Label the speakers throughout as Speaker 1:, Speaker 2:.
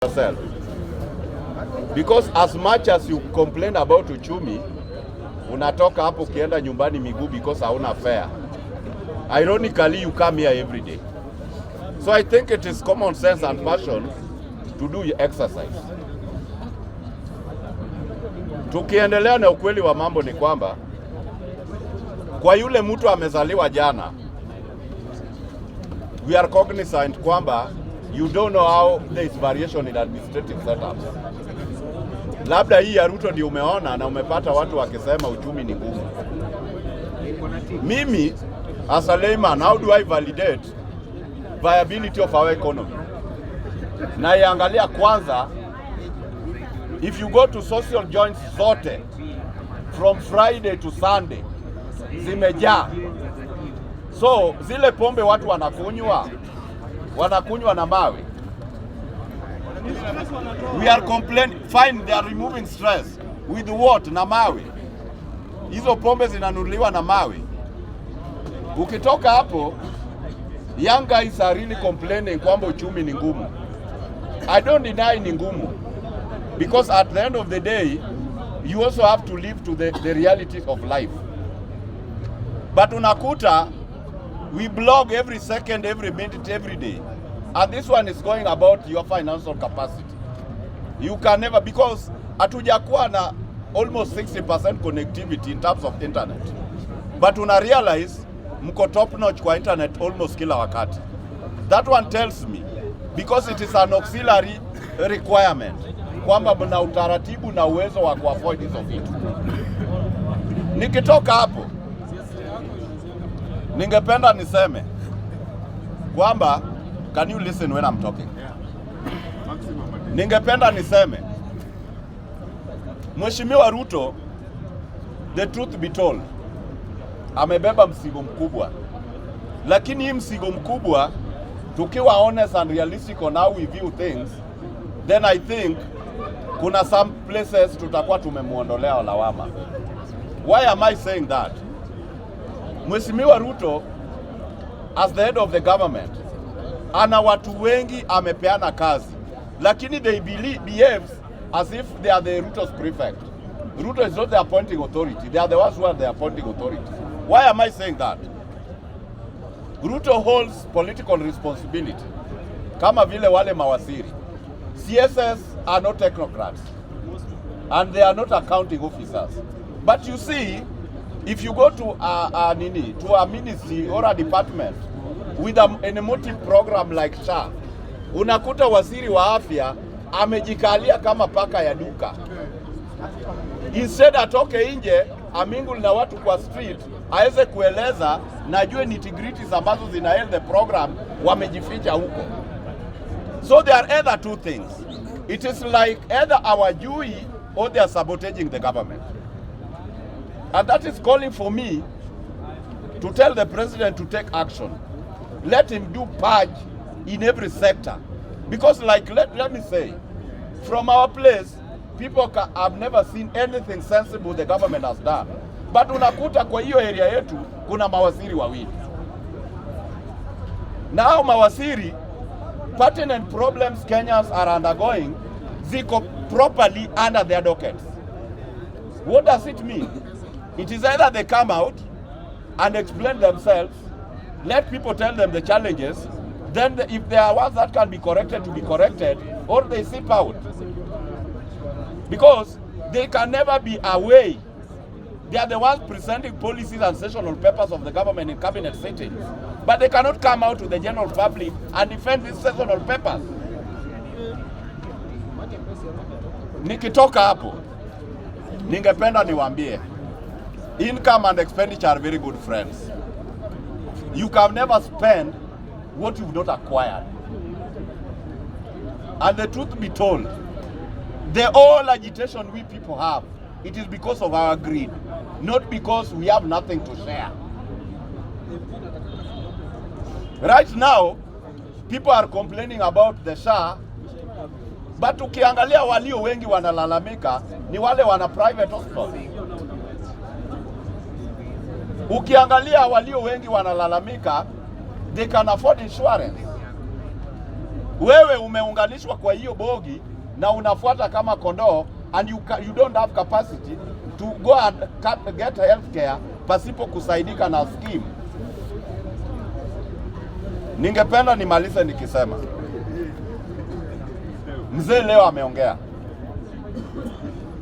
Speaker 1: yourself. Because as much as you complain about uchumi, unatoka hapo ukienda nyumbani miguu because hauna fare. Ironically, you come here every day. So I think it is common sense and passion to do your exercise. Tukiendelea na ukweli wa mambo ni kwamba kwa yule mtu amezaliwa jana, we are cognizant kwamba you don't know how there is variation in administrative setups. Labda hii ya Ruto ndio umeona na umepata watu wakisema uchumi ni ngumu. Mimi as a layman, how do I validate viability of our economy? Na iangalia kwanza, if you go to social joints zote from Friday to Sunday zimejaa. So zile pombe watu wanakunywa na mawe. We are complaining, fine, they are removing stress with what? Na mawe. Hizo pombe zinanunuliwa na mawe. Ukitoka hapo, young guys are really complaining kwamba uchumi ni ngumu. I don't deny ni ngumu, because at the end of the day, you also have to live to the realities of life. But unakuta, we blog every second, every minute, every day. And this one is going about your financial capacity. You can never, because hatujakuwa na almost 60% connectivity in terms of internet. But una realize mko top notch kwa internet almost kila wakati. That one tells me, because it is an auxiliary requirement, kwamba mna utaratibu na uwezo wa kuavoid hizo vitu. Nikitoka hapo, ningependa niseme kwamba, can you listen when I'm talking? Ningependa niseme, Mheshimiwa Ruto, the truth be told, amebeba mzigo mkubwa. Lakini hii mzigo mkubwa, tukiwa honest and realistic on how we view things, then I think kuna some places tutakuwa tumemuondolea lawama. Why am I saying that? Mheshimiwa Ruto, as the head of the government, ana watu wengi amepeana kazi, lakini they behaves as if they are the Ruto's prefect. Ruto is not the appointing authority. They are the ones who are the appointing authority. Why am I saying that? Ruto holds political responsibility. Kama vile wale mawaziri. CSS are not technocrats. And they are not accounting officers. But you see, if you go to a ministry or a department with an emotive program like SHA, unakuta waziri wa afya amejikalia kama paka ya duka. Instead atoke nje, amingul na watu kwa street, aweze kueleza na jue nitty-gritties ambazo zinael the program, wamejificha huko. So there are either two things. It is like either hawajui or they are sabotaging the government. And that is calling for me to tell the president to take action. Let him do purge in every sector. Because like, let me say, from our place, people have never seen anything sensible the government has done. But unakuta kwa hiyo area yetu, kuna mawaziri wawili. Now mawaziri, pertinent problems Kenyans are undergoing, ziko properly under their dockets. What does it mean? It is either they come out and explain themselves, let people tell them the challenges, then if there are ones that can be corrected, to be corrected, or they sip out. Because they can never be away. They are the ones presenting policies and sessional papers of the government in cabinet sittings. But they cannot come out to the general public and defend these sessional papers. Nikitoka hapo, ningependa niwaambie, income and expenditure are very good friends. You can never spend what you've not acquired. And the truth be told, the whole agitation we people have, it is because of our greed, not because we have nothing to share. Right now, people are complaining about the SHA, but ukiangalia walio wengi wanalalamika ni wale wana private hospitals. Ukiangalia walio wengi wanalalamika, they can afford insurance. Wewe umeunganishwa kwa hiyo bogi na unafuata kama kondoo, and you don't have capacity to go and get healthcare pasipo kusaidika na scheme. Ningependa nimalize nikisema mzee leo ameongea.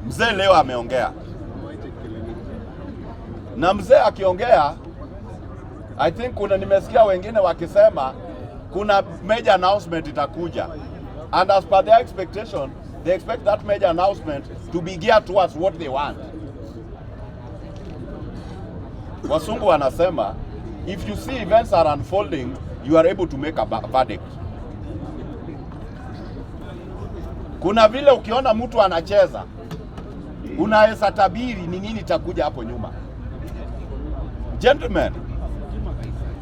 Speaker 1: Mzee leo ameongea. Na mzee akiongea, I think nimesikia wengine wakisema kuna major announcement itakuja. And as per their expectation, they expect that major announcement to be geared towards what they want. Wasungu wanasema, if you see events are unfolding, you are able to make a verdict. Kuna vile ukiona mtu anacheza, unaweza tabiri ni nini itakuja hapo nyuma. Gentlemen,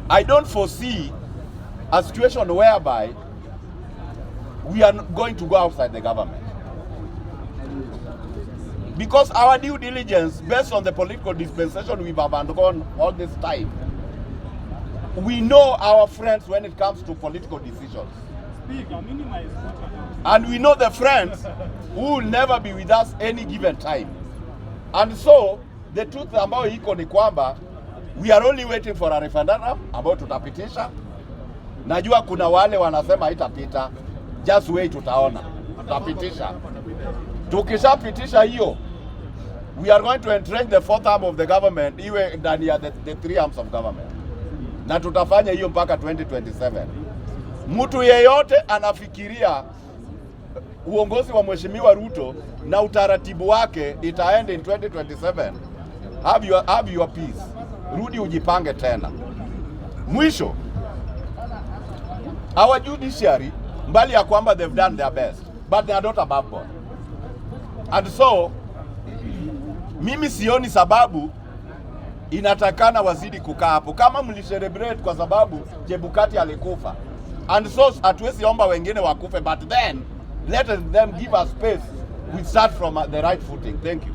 Speaker 1: I don't foresee a situation whereby we are going to go outside the government. Because our due diligence, based on the political dispensation we've undergone all this time, we know our friends when it comes to political decisions. And we know the friends who will never be with us any given time. And so, the truth ambayo iko ni kwamba, we are only waiting for a referendum ambayo tutapitisha. Najua kuna wale wanasema haitapita. Just wait, tutaona. Tutapitisha. Tukishapitisha hiyo, we are going to entrench the fourth arm of the government, iwe ndani ya the three arms of government. Na tutafanya hiyo mpaka 2027. Mtu yeyote anafikiria uongozi wa Mheshimiwa Ruto na utaratibu wake itaenda in 2027, have your peace. Rudi ujipange tena. Mwisho, our judiciary, mbali ya kwamba they've done their best, but they are not above board. And so, mimi sioni sababu inatakana wazidi kukaa hapo. Kama mliselebrate kwa sababu Chebukati alikufa, and so hatuwezi omba wengine wakufe, but then let them give us space. We start from the right footing. Thank you.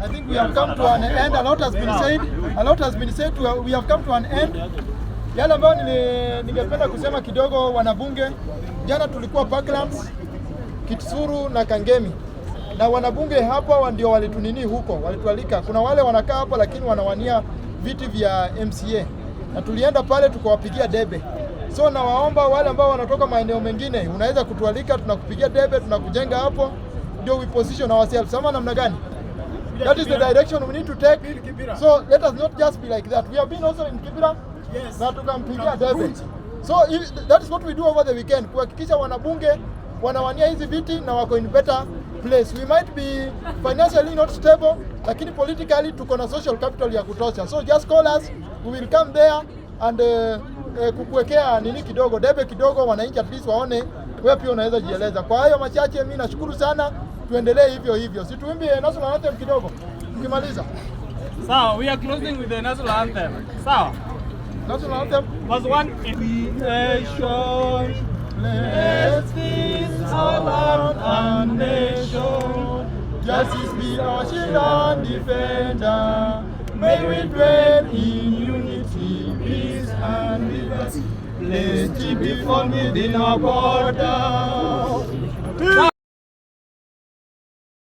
Speaker 2: I think we have come to an end. A lot has been said. We have come to an end. Yale ambayo ningependa kusema kidogo, wanabunge, jana tulikuwa Parklands, Kitsuru na Kangemi. Na wanabunge hapa ndio walitunini huko, walitualika. Kuna wale wanakaa hapa lakini wanawania viti vya MCA. Na tulienda pale tukawapigia debe. So nawaomba wale ambao wanatoka maeneo mengine, unaweza kutualika, tunakupigia debe, tunakujenga hapo, ndio we position ourselves. Sama namna gani? That is the direction we need to take. So let us not just be like that. We have been also in Kibera. Yes. Na tukampigia debe. So that is what we do over the weekend. Kuhakikisha wanabunge wanawania hizi viti na wako in better place. We might be financially not stable, lakini politically tuko na social capital ya kutosha. So just call us, we will come there and kukuwekea nini kidogo, debe kidogo, wananchi at least waone wewe pia unaweza jieleza. Kwa hayo machache mimi nashukuru sana, tuendelee hivyo hivyo. Si tuimbie national anthem kidogo tukimaliza.
Speaker 3: Sawa, we are closing with the national anthem. Sawa.
Speaker 2: National anthem
Speaker 3: was one in nation. Bless this our land and nation.
Speaker 2: Justice be our shield and defender. May we dwell in unity, peace and liberty. Plenty be found within our borders.